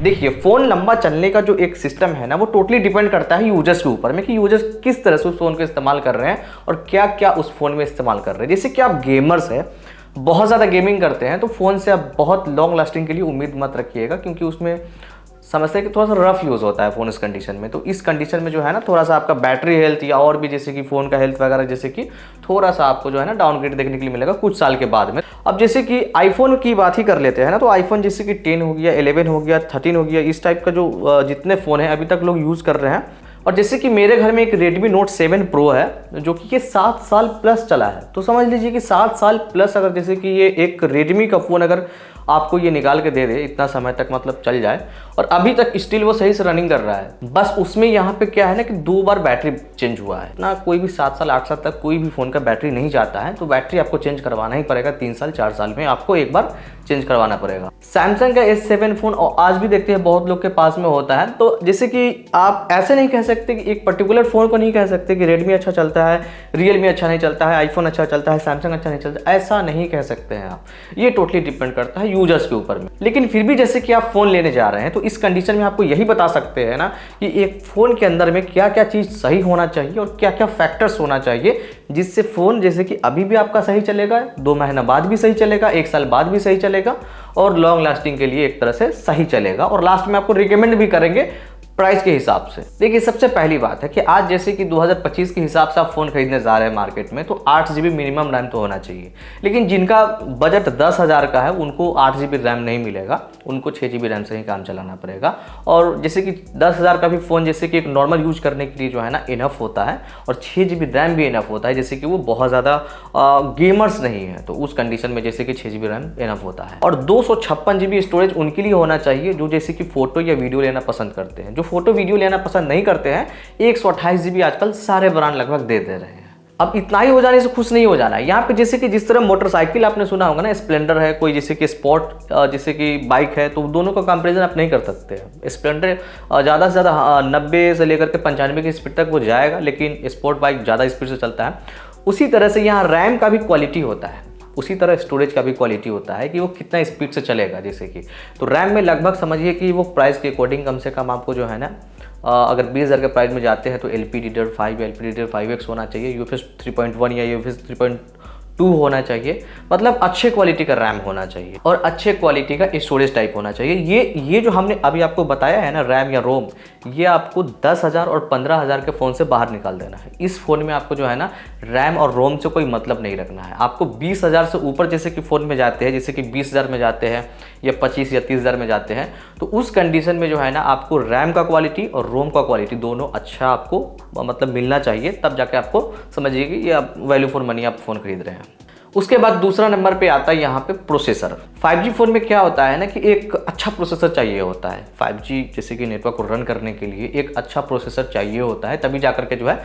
देखिए, फ़ोन लंबा चलने का जो एक सिस्टम है ना, वो टोटली डिपेंड करता है यूजर्स के ऊपर में कि यूजर्स किस तरह से उस फ़ोन को इस्तेमाल कर रहे हैं और क्या क्या उस फ़ोन में इस्तेमाल कर रहे हैं। जैसे कि आप गेमर्स हैं, बहुत ज़्यादा गेमिंग करते हैं, तो फ़ोन से आप बहुत लॉन्ग लास्टिंग के लिए उम्मीद मत रखिएगा, क्योंकि उसमें समझते हैं कि थोड़ा सा रफ यूज़ होता है फ़ोन इस कंडीशन में। तो इस कंडीशन में जो है ना, थोड़ा सा आपका बैटरी हेल्थ या और भी जैसे कि फ़ोन का हेल्थ वगैरह जैसे कि थोड़ा सा आपको जो है ना डाउनग्रेड देखने के लिए मिलेगा कुछ साल के बाद में। अब जैसे कि आईफोन की बात ही कर लेते हैं ना, तो आईफोन जैसे कि 10 हो गया, 11 हो गया, 13 हो गया, इस टाइप का जो जितने फ़ोन हैं अभी तक लोग यूज़ कर रहे हैं। और जैसे कि मेरे घर में एक Redmi Note 7 Pro है जो कि ये 7 साल प्लस चला है। तो समझ लीजिए कि 7 साल प्लस अगर जैसे कि ये एक Redmi का फ़ोन अगर आपको ये निकाल के दे दे इतना समय तक, मतलब चल जाए, और अभी तक स्टिल वो सही से रनिंग कर रहा है। बस उसमें यहाँ पे क्या है ना कि 2 बार बैटरी चेंज हुआ है ना। कोई भी 7 साल 8 साल तक कोई भी फ़ोन का बैटरी नहीं जाता है, तो बैटरी आपको चेंज करवाना ही पड़ेगा। 3 साल 4 साल में आपको एक बार चेंज करवाना पड़ेगा। सैमसंग का S7 फ़ोन और आज भी देखते हैं बहुत लोग के पास में होता है। तो जैसे कि आप ऐसे नहीं कह सकते कि एक पर्टिकुलर फ़ोन को नहीं कह सकते कि Redmi अच्छा चलता है, Realme अच्छा नहीं चलता है, आईफोन अच्छा चलता है, सैमसंग अच्छा नहीं चलता, ऐसा नहीं कह सकते हैं आप। ये टोटली डिपेंड करता है यूजर्स के ऊपर में। लेकिन फिर भी जैसे कि आप फ़ोन लेने जा रहे हैं, तो इस कंडीशन में आपको यही बता सकते हैं ना कि एक फ़ोन के अंदर में क्या क्या चीज़ सही होना चाहिए और क्या क्या फैक्टर्स होना चाहिए, जिससे फ़ोन जैसे कि अभी भी आपका सही चलेगा, 2 महीना बाद भी सही चलेगा, 1 साल बाद भी सही चलेगा, और लॉन्ग लास्टिंग के लिए एक तरह से सही चलेगा। और लास्ट में आपको रिकमेंड भी करेंगे प्राइस के हिसाब से। देखिए, सबसे पहली बात है कि आज जैसे कि 2025 के हिसाब से आप फ़ोन खरीदने जा रहे हैं मार्केट में, तो 8 GB मिनिमम रैम तो होना चाहिए। लेकिन जिनका बजट 10,000 का है उनको 8 GB रैम नहीं मिलेगा, उनको 6 GB रैम से ही काम चलाना पड़ेगा। और जैसे कि 10,000 का भी फ़ोन जैसे कि एक नॉर्मल यूज करने के लिए जो है ना इनफ होता है, और 6 GB रैम भी इनफ होता है, जैसे कि वो बहुत ज़्यादा गेमर्स नहीं है, तो उस कंडीशन में जैसे कि 6 GB रैम इनफ होता है। और 256 GB स्टोरेज उनके लिए होना चाहिए जो जैसे कि फ़ोटो या वीडियो लेना पसंद करते हैं। फोटो वीडियो लेना पसंद नहीं करते हैं, 128 GB आजकल सारे ब्रांड लगभग दे रहे हैं। अब इतना ही हो जाने से खुश नहीं हो जाना है। यहाँ पे जैसे कि जिस तरह मोटरसाइकिल आपने सुना होगा ना, स्प्लेंडर है, कोई जैसे कि स्पोर्ट जैसे कि बाइक है, तो दोनों का कंपैरिजन आप नहीं कर सकते हैं। स्प्लेंडर ज़्यादा से ज़्यादा 90 से लेकर के 95 की स्पीड तक वो जाएगा, लेकिन स्पोर्ट बाइक ज़्यादा स्पीड से चलता है। उसी तरह से यहाँ रैम का भी क्वालिटी होता है, उसी तरह स्टोरेज का भी क्वालिटी होता है कि वो कितना स्पीड से चलेगा। जैसे कि तो रैम में लगभग समझिए कि वो प्राइस के अकॉर्डिंग कम से कम आपको जो है ना, अगर 20,000 के प्राइस में जाते हैं तो LPDDR5 या LPDDR5X होना चाहिए, UFS 3.1 या UFS 3.2 होना चाहिए। मतलब अच्छे क्वालिटी का रैम होना चाहिए और अच्छे क्वालिटी का स्टोरेज टाइप होना चाहिए। ये जो हमने अभी आपको बताया है ना, रैम या रोम, ये आपको 10,000 और 15,000 के फ़ोन से बाहर निकाल देना है। इस फ़ोन में आपको जो है ना रैम और रोम से कोई मतलब नहीं रखना है। आपको 20,000 से ऊपर जैसे कि फ़ोन में जाते हैं, जैसे कि 20,000 में जाते हैं या 25 या 30,000 में जाते हैं, तो उस कंडीशन में जो है ना आपको रैम का क्वालिटी और रोम का क्वालिटी दोनों अच्छा आपको मतलब मिलना चाहिए, तब जाके आपको समझिए कि ये आप वैल्यू फॉर मनी आप फ़ोन खरीद रहे हैं। उसके बाद दूसरा नंबर पे आता है यहाँ पे प्रोसेसर। 5G फ़ोन में क्या होता है ना कि एक अच्छा प्रोसेसर चाहिए होता है। 5G जैसे कि नेटवर्क को रन करने के लिए एक अच्छा प्रोसेसर चाहिए होता है, तभी जाकर के जो है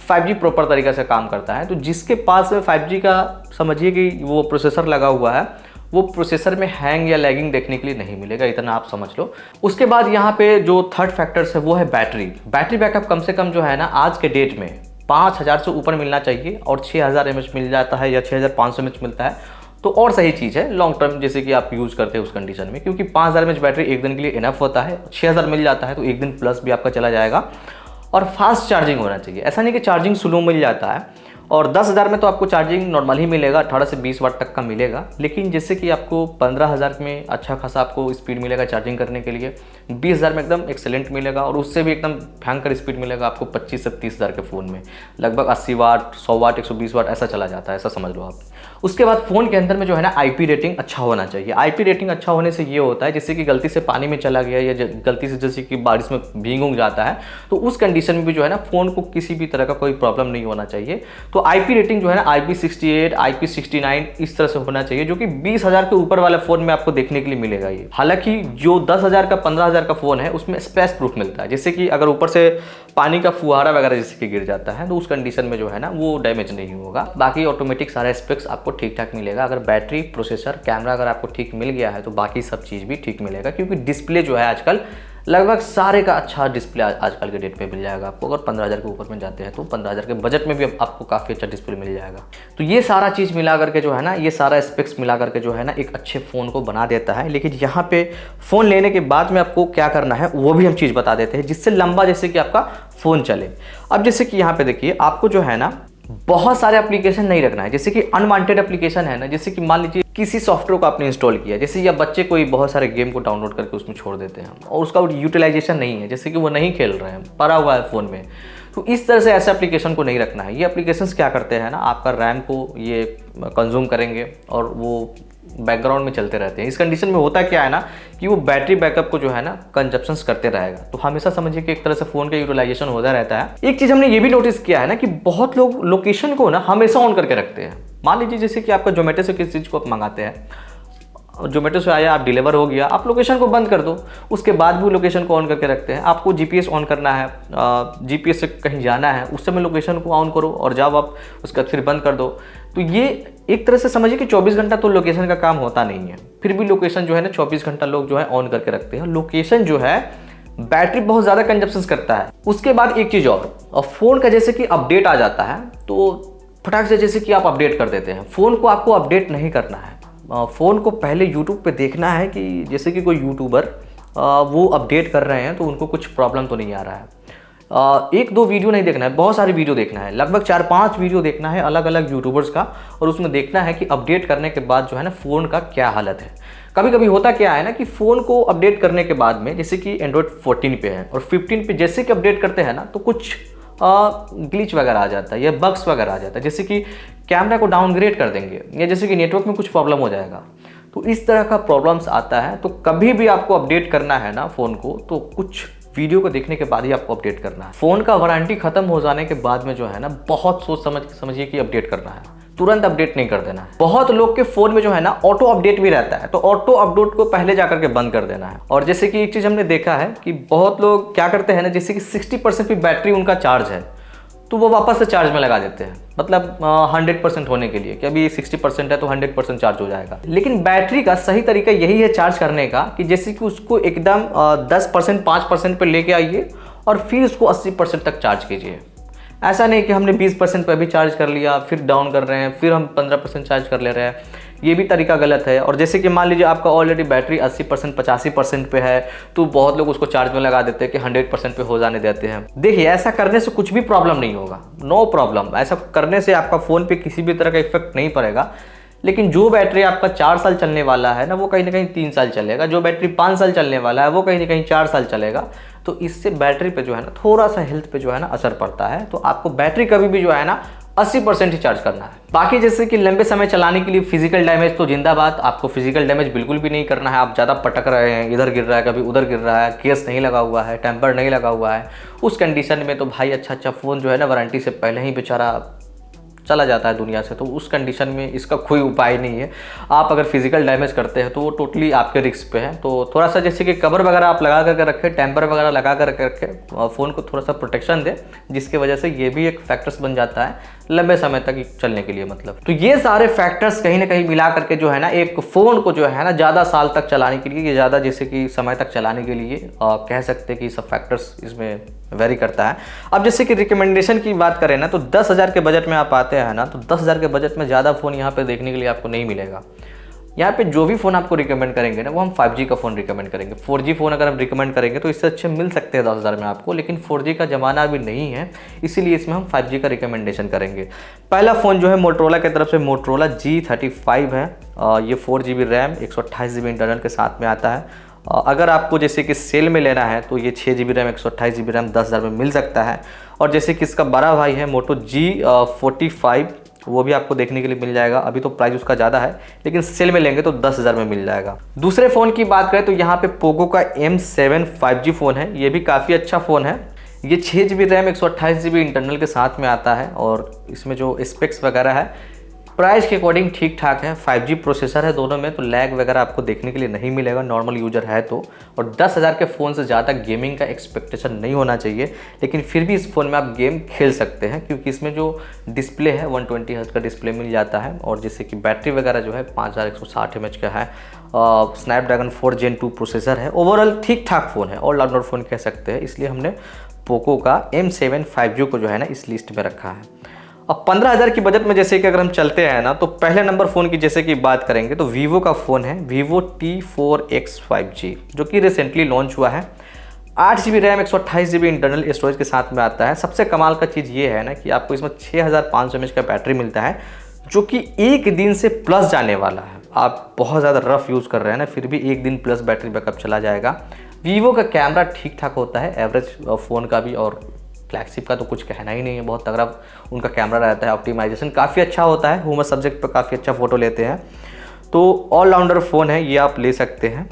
5G प्रॉपर तरीके से काम करता है। तो जिसके पास में 5G का समझिए कि वो प्रोसेसर लगा हुआ है, वो प्रोसेसर में हैंग या लैगिंग देखने के लिए नहीं मिलेगा, इतना आप समझ लो। उसके बाद यहाँ पे जो थर्ड फैक्टर्स है वो है बैटरी बैकअप। कम से कम जो है ना आज के डेट में 5,000 से ऊपर मिलना चाहिए, और 6,000 mAh मिल जाता है या 6,500 mAh मिलता है तो और सही चीज़ है लॉन्ग टर्म जैसे कि आप यूज़ करते हैं उस कंडीशन में, क्योंकि 5,000 mAh बैटरी एक दिन के लिए इनफ होता है। 6,000 मिल जाता है तो एक दिन प्लस भी आपका चला जाएगा। और फास्ट चार्जिंग होना चाहिए, ऐसा नहीं कि चार्जिंग स्लो मिल जाता है। और 10,000 में तो आपको चार्जिंग नॉर्मल ही मिलेगा, 18 से 20 वाट तक का मिलेगा। लेकिन जैसे कि आपको 15,000 में अच्छा खासा आपको स्पीड मिलेगा चार्जिंग करने के लिए, 20,000 में एकदम एक्सेलेंट मिलेगा, और उससे भी एकदम भयंकर स्पीड मिलेगा आपको 25 से 30,000 के फ़ोन में। लगभग 80 वाट, 100 वाट, 120 वाट ऐसा चला जाता है, ऐसा समझ लो आप। उसके बाद फ़ोन के अंदर में जो है ना IP रेटिंग अच्छा होना चाहिए। IP रेटिंग अच्छा होने से ये होता है जैसे कि गलती से पानी में चला गया या गलती से जैसे कि बारिश में भीग जाता है, तो उस कंडीशन में भी जो है ना फ़ोन को किसी भी तरह का कोई प्रॉब्लम नहीं होना चाहिए। तो IP रेटिंग जो है ना IP68, IP69 इस तरह से होना चाहिए, जो कि 20,000 के ऊपर वाले फ़ोन में आपको देखने के लिए मिलेगा ये। हालांकि जो 10,000 का 15,000 का फ़ोन है उसमें स्पेस प्रूफ मिलता है, जैसे कि अगर ऊपर से पानी का फुहारा वगैरह जैसे कि गिर जाता है तो उस कंडीशन में जो है ना वो डैमेज नहीं होगा। बाकी ऑटोमेटिक सारा स्पेक्स आपको ठीक ठाक मिलेगा। अगर बैटरी, प्रोसेसर, कैमरा अगर आपको ठीक मिल गया है तो बाकी सब चीज़ भी ठीक मिलेगा, क्योंकि डिस्प्ले जो है आजकल लगभग सारे का अच्छा डिस्प्ले आजकल के डेट पे मिल जाएगा आपको। अगर 15,000 के ऊपर में जाते हैं तो 15,000 के बजट में भी आपको काफ़ी अच्छा डिस्प्ले मिल जाएगा। तो ये सारा चीज़ मिला करके जो है ना, ये सारा स्पेक्स मिला करके जो है ना एक अच्छे फ़ोन को बना देता है। लेकिन यहाँ पे फ़ोन लेने के बाद में आपको क्या करना है वो भी हम चीज़ बता देते हैं, जिससे लंबा जैसे कि आपका फ़ोन चले। अब जैसे कि यहाँ पे देखिए, आपको जो है ना बहुत सारे एप्लीकेशन नहीं रखना है। जैसे कि अनवांटेड एप्लीकेशन है ना, जैसे कि मान लीजिए किसी सॉफ्टवेयर को आपने इंस्टॉल किया, जैसे या बच्चे कोई बहुत सारे गेम को डाउनलोड करके उसमें छोड़ देते हैं और उसका यूटिलाइजेशन नहीं है, जैसे कि वो नहीं खेल रहे हैं, पड़ा हुआ है फ़ोन में। तो इस तरह से ऐसे एप्लीकेशन को नहीं रखना है। ये एप्लीकेशंस क्या करते हैं ना, आपका रैम को ये कंज्यूम करेंगे और वो बैकग्राउंड में चलते रहते हैं। इस कंडीशन में होता क्या है ना कि वो बैटरी बैकअप को जो है ना कंजप्शंस करते रहेगा। तो हमेशा समझिए कि एक तरह से फ़ोन का यूटिलाइजेशन होता रहता है। एक चीज़ हमने ये भी नोटिस किया है ना कि बहुत लोग लोकेशन को ना हमेशा ऑन करके रखते हैं। मान लीजिए जैसे कि आपका जोमेटो से किसी चीज़ को आप मंगाते हैं, जोमेटो से आया, आप डिलीवर हो गया, आप लोकेशन को बंद कर दो, उसके बाद भी लोकेशन को ऑन करके रखते हैं। आपको जीपीएस ऑन करना है, जीपीएस से कहीं जाना है, उस समय लोकेशन को ऑन करो और जब आप उसके बाद फिर बंद कर दो। तो ये एक तरह से समझिए कि 24 घंटा तो लोकेशन का काम होता नहीं है, फिर भी लोकेशन जो है ना 24 घंटा लोग जो है ऑन करके रखते हैं। लोकेशन जो है बैटरी बहुत ज़्यादा कंजप्शन करता है। उसके बाद एक चीज़ और फ़ोन का जैसे कि अपडेट आ जाता है तो फटाक से जैसे कि आप अपडेट कर देते हैं। फ़ोन को आपको अपडेट नहीं करना है। फ़ोन को पहले यूट्यूब पे देखना है कि जैसे कि कोई यूट्यूबर वो अपडेट कर रहे हैं तो उनको कुछ प्रॉब्लम तो नहीं आ रहा है। एक दो वीडियो नहीं देखना है, बहुत सारी वीडियो देखना है, लगभग 4-5 वीडियो देखना है अलग अलग यूट्यूबर्स का, और उसमें देखना है कि अपडेट करने के बाद जो है ना फ़ोन का क्या हालत है। कभी कभी होता क्या है ना कि फ़ोन को अपडेट करने के बाद में, जैसे कि एंड्रॉयड 14 पे है और 15 पे जैसे कि अपडेट करते हैं ना तो कुछ ग्लिच वगैरह आ जाता है या बग्स वगैरह आ जाता है, जैसे कि कैमरा को डाउनग्रेड कर देंगे या जैसे कि नेटवर्क में कुछ प्रॉब्लम हो जाएगा। तो इस तरह का प्रॉब्लम्स आता है। तो कभी भी आपको अपडेट करना है ना फ़ोन को, तो कुछ वीडियो को देखने के बाद ही आपको अपडेट करना है। फ़ोन का वारंटी ख़त्म हो जाने के बाद में जो है ना बहुत सोच समझिए कि अपडेट करना है, तुरंत अपडेट नहीं कर देना है। बहुत लोग के फ़ोन में जो है ना ऑटो अपडेट भी रहता है, तो ऑटो अपडेट को पहले जाकर के बंद कर देना है। और जैसे कि एक चीज़ हमने देखा है कि बहुत लोग क्या करते हैं ना, जैसे कि 60% भी बैटरी उनका चार्ज है तो वो वापस से चार्ज में लगा देते हैं, मतलब 100% होने के लिए कि अभी 60% है तो 100% चार्ज हो जाएगा। लेकिन बैटरी का सही तरीका यही है चार्ज करने का कि जैसे कि उसको एकदम 10% 5% पे लेके आइए और फिर उसको 80% तक चार्ज कीजिए। ऐसा नहीं कि हमने 20% पे भी चार्ज कर लिया फिर डाउन कर रहे हैं, फिर हम 15% चार्ज कर ले रहे हैं, ये भी तरीका गलत है। और जैसे कि मान लीजिए आपका ऑलरेडी बैटरी 80% 85% पे है तो बहुत लोग उसको चार्ज में लगा देते हैं कि 100% पे हो जाने देते हैं। देखिए ऐसा करने से कुछ भी प्रॉब्लम नहीं होगा, नो प्रॉब्लम। ऐसा करने से आपका फ़ोन पे किसी भी तरह का इफेक्ट नहीं पड़ेगा। लेकिन जो बैटरी आपका 4 साल चलने वाला है ना वो कहीं ना कहीं 3 साल चलेगा, जो बैटरी 5 साल चलने वाला है वो कहीं ना कहीं 4 साल चलेगा। तो इससे बैटरी पे जो है ना थोड़ा सा हेल्थ पे जो है ना असर पड़ता है। तो आपको बैटरी कभी भी जो है ना 80% ही चार्ज करना है। बाकी जैसे कि लंबे समय चलाने के लिए फिजिकल डैमेज तो जिंदाबाद, आपको फिजिकल डैमेज बिल्कुल भी नहीं करना है। आप ज़्यादा पटक रहे हैं, इधर गिर रहा है कभी उधर गिर रहा है, केस नहीं लगा हुआ है, टेम्पर नहीं लगा हुआ है, उस कंडीशन में तो भाई अच्छा फ़ोन जो है ना वारंटी से पहले ही बेचारा चला जाता है दुनिया से। तो उस कंडीशन में इसका कोई उपाय नहीं है। आप अगर फिजिकल डैमेज करते हैं तो वो टोटली आपके रिस्क पे है। तो थोड़ा सा जैसे कि कवर वगैरह आप लगा करके रखें, टेम्पर वगैरह लगा करके रखें, फ़ोन को थोड़ा सा प्रोटेक्शन दें, जिसकी वजह से ये भी एक फैक्टर्स बन जाता है लंबे समय तक चलने के लिए। मतलब तो ये सारे फैक्टर्स कहीं ना कहीं मिला करके जो है ना एक फ़ोन को जो है ना ज़्यादा साल तक चलाने के लिए, ज़्यादा जैसे कि समय तक चलाने के लिए कह सकते हैं कि सब फैक्टर्स इसमें वेरी करता है। अब जैसे कि रिकमेंडेशन की बात करें ना तो 10,000 के बजट में आप आते हैं ना तो 10,000 के बजट में ज़्यादा फ़ोन यहाँ पे देखने के लिए आपको नहीं मिलेगा। यहाँ पे जो भी फ़ोन आपको रिकमेंड करेंगे ना वो हम 5G का फ़ोन रिकमेंड करेंगे। 4G फ़ोन अगर हम रिकमेंड करेंगे तो इससे अच्छे मिल सकते हैं 10,000 में आपको, लेकिन 4G का ज़माना अभी नहीं है, इसीलिए इसमें हम 5G का रिकमेंडेशन करेंगे। पहला फ़ोन जो है मोटरोला की तरफ से मोटरोला G35 है। ये 4GB रैम 128GB इंटरनल के साथ में आता है। अगर आपको जैसे कि सेल में लेना है तो ये 6GB रैम 128GB रैम 10,000 में मिल सकता है। और जैसे कि इसका बड़ा भाई है मोटो G45, वो भी आपको देखने के लिए मिल जाएगा। अभी तो प्राइस उसका ज़्यादा है लेकिन सेल में लेंगे तो 10,000 में मिल जाएगा। दूसरे फ़ोन की बात करें तो यहाँ पे पोको का M7 5G फ़ोन है। ये भी काफ़ी अच्छा फ़ोन है। ये 6GB रैम 128GB इंटरनल के साथ में आता है और इसमें जो स्पेक्स वगैरह है प्राइस के अकॉर्डिंग ठीक ठाक है। 5G प्रोसेसर है दोनों में, तो लैग वगैरह आपको देखने के लिए नहीं मिलेगा नॉर्मल यूजर है तो। और 10,000 के फ़ोन से ज़्यादा गेमिंग का एक्सपेक्टेशन नहीं होना चाहिए, लेकिन फिर भी इस फ़ोन में आप गेम खेल सकते हैं क्योंकि इसमें जो डिस्प्ले है 120 हर्ट्ज का डिस्प्ले मिल जाता है। और जैसे कि बैटरी वगैरह जो है 5160 mAh का है स्नैपड्रैगन 4 Gen 2 प्रोसेसर है। ओवरऑल ठीक ठाक फ़ोन है, ऑलराउंडर फ़ोन कह सकते हैं, इसलिए हमने पोको का M7 5G को जो है ना इस लिस्ट में रखा है। अब 15,000 की बजट में जैसे कि अगर हम चलते हैं ना, तो पहले नंबर फ़ोन की जैसे कि बात करेंगे तो वीवो का फ़ोन है Vivo T4X 5G, जो कि रिसेंटली लॉन्च हुआ है। 8GB RAM 128GB internal storage के साथ में आता है। सबसे कमाल का चीज़ ये है ना कि आपको इसमें 6500 mAh का बैटरी मिलता है, जो कि एक दिन से प्लस जाने वाला है। आप बहुत ज़्यादा रफ यूज़ कर रहे हैं ना, फिर भी एक दिन प्लस बैटरी बैकअप चला जाएगा। वीवो का कैमरा ठीक ठाक होता है, एवरेज फ़ोन का भी, और फ्लैगशिप का तो कुछ कहना ही नहीं है, बहुत तगड़ा उनका कैमरा रहता है। ऑप्टिमाइजेशन काफ़ी अच्छा होता है, ह्यूमन सब्जेक्ट पर काफ़ी अच्छा फ़ोटो लेते हैं। तो ऑलराउंडर फ़ोन है, ये आप ले सकते हैं।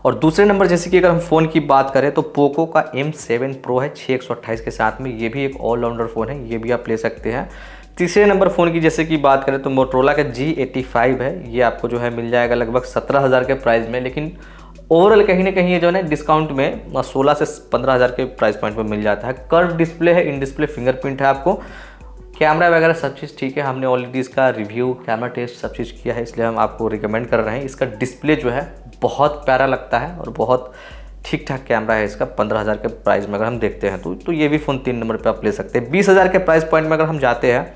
और दूसरे नंबर जैसे कि अगर हम फ़ोन की बात करें तो पोको का M7 Pro है 6128 के साथ में, ये भी एक ऑलराउंडर फ़ोन है, ये भी आप ले सकते हैं। तीसरे नंबर फ़ोन की जैसे कि बात करें तो मोटरोला का G85 है, ये आपको जो है मिल जाएगा लगभग 17,000 के प्राइस में, लेकिन ओवरऑल कहीं ना कहीं ये जो है ना डिस्काउंट में 16 से 15,000 के प्राइस पॉइंट में मिल जाता है। कर्व डिस्प्ले है, इन डिस्प्ले फिंगरप्रिंट है, आपको कैमरा वगैरह सब चीज़ ठीक है। हमने ऑलरेडी इसका रिव्यू, कैमरा टेस्ट सब चीज़ किया है, इसलिए हम आपको रिकमेंड कर रहे हैं। इसका डिस्प्ले जो है बहुत प्यारा लगता है और बहुत ठीक ठाक कैमरा है इसका। 15,000 के प्राइस में अगर हम देखते हैं तो ये भी फ़ोन 3 नंबर पे आप ले सकते हैं। 20,000 के प्राइस पॉइंट में अगर हम जाते हैं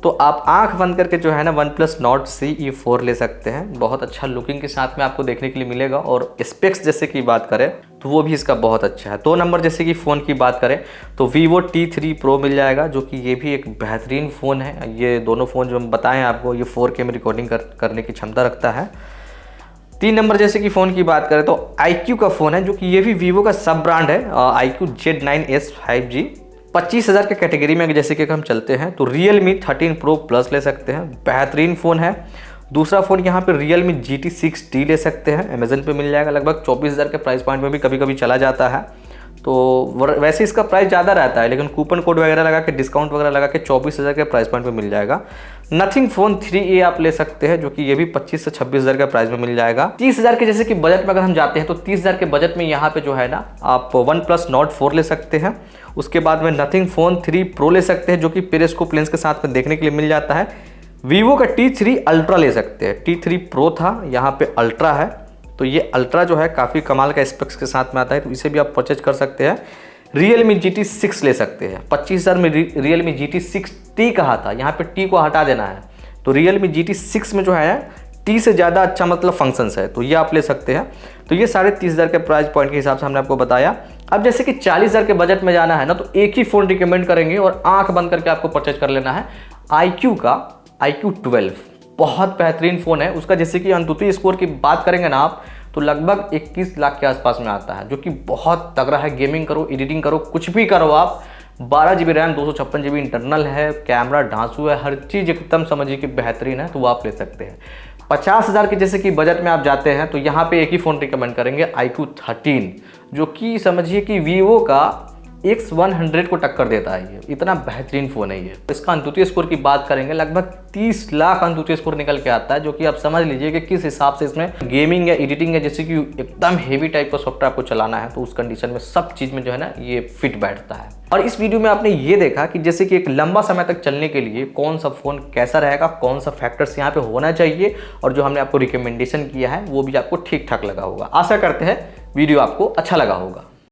तो आप आंख बंद करके जो है ना OnePlus Nord CE4 ले सकते हैं। बहुत अच्छा लुकिंग के साथ में आपको देखने के लिए मिलेगा, और स्पेक्स जैसे कि बात करें तो वो भी इसका बहुत अच्छा है। 2 नंबर जैसे कि फ़ोन की बात करें तो Vivo T3 Pro मिल जाएगा, जो कि ये भी एक बेहतरीन फ़ोन है। ये दोनों फ़ोन जो हम बताएं आपको, ये 4K में रिकॉर्डिंग करने की क्षमता रखता है। 3 नंबर जैसे कि फ़ोन की बात करें तो iQOO का फ़ोन है, जो कि ये भी Vivo का सब ब्रांड है, iQOO Z9s 5G। 25,000 के कैटेगरी में जैसे कि हम चलते हैं तो Realme 13 Pro Plus ले सकते हैं, बेहतरीन फ़ोन है। दूसरा फ़ोन यहाँ पे Realme GT 6T ले सकते हैं, अमेजन पे मिल जाएगा, लगभग 24,000 के प्राइस पॉइंट में भी कभी कभी चला जाता है। तो वैसे इसका प्राइस ज़्यादा रहता है, लेकिन कूपन कोड वगैरह लगा के, डिस्काउंट वगैरह लगा के 24,000 के प्राइस पॉइंट पे मिल जाएगा। नथिंग फ़ोन 3A आप ले सकते हैं, जो कि ये भी 25 से 26,000 के प्राइस में मिल जाएगा। 30,000 के जैसे कि बजट में अगर हम जाते हैं तो 30,000 के बजट में यहाँ पे जो है ना आप OnePlus Nord 4 ले सकते हैं। उसके बाद में नथिंग फ़ोन 3 Pro ले सकते हैं, जो कि पेरिस्कोप लेंस के साथ में देखने के लिए मिल जाता है। Vivo का T3 Ultra ले सकते हैं, T3 Pro था, यहाँ पे Ultra है, तो ये अल्ट्रा जो है काफ़ी कमाल का स्पेक्स के साथ में आता है, तो इसे भी आप परचेज कर सकते हैं। Realme GT 6 ले सकते हैं, 25,000 में Realme GT 6T कहा था, यहाँ पे T को हटा देना है, तो Realme GT 6 में जो है T से ज़्यादा अच्छा मतलब फंक्शंस है, तो ये आप ले सकते हैं। तो ये 30,500 के प्राइस पॉइंट के हिसाब से हमने आपको बताया। अब जैसे कि 40,000 के बजट में जाना है ना, तो एक ही फ़ोन रिकमेंड करेंगे और आंख बंद करके आपको परचेज कर लेना है, iQOO का iQOO 12। बहुत बेहतरीन फ़ोन है। उसका जैसे कि अंतुति स्कोर की बात करेंगे ना आप, तो लगभग 21 लाख के आसपास में आता है, जो कि बहुत तगड़ा है। गेमिंग करो, एडिटिंग करो, कुछ भी करो आप। 12GB रैम 256GB इंटरनल है, कैमरा ढांसू है, हर चीज़ एकदम समझिए कि बेहतरीन है, तो वो आप ले सकते हैं। 50,000 के जैसे कि बजट में आप जाते हैं तो यहाँ पे एक ही फ़ोन रिकमेंड करेंगे, iQOO 13, जो कि समझिए कि Vivo का X100 को टक्कर देता है। ये इतना बेहतरीन फ़ोन है ये। इसका अंतुति स्कोर की बात करेंगे, लगभग 30 लाख अंतुति स्कोर निकल के आता है, जो कि आप समझ लीजिए कि किस हिसाब से इसमें गेमिंग या एडिटिंग या जैसे कि एकदम हेवी टाइप का सॉफ्टवेयर आपको चलाना है, तो उस कंडीशन में सब चीज़ में जो है ना ये फिट बैठता है। और इस वीडियो में आपने ये देखा कि जैसे कि एक लंबा समय तक चलने के लिए कौन सा फ़ोन कैसा रहेगा, कौन सा फैक्टर्स यहाँ पे होना चाहिए, और जो हमने आपको रिकमेंडेशन किया है वो भी आपको ठीक ठाक लगा होगा। आशा करते हैं वीडियो आपको अच्छा लगा होगा।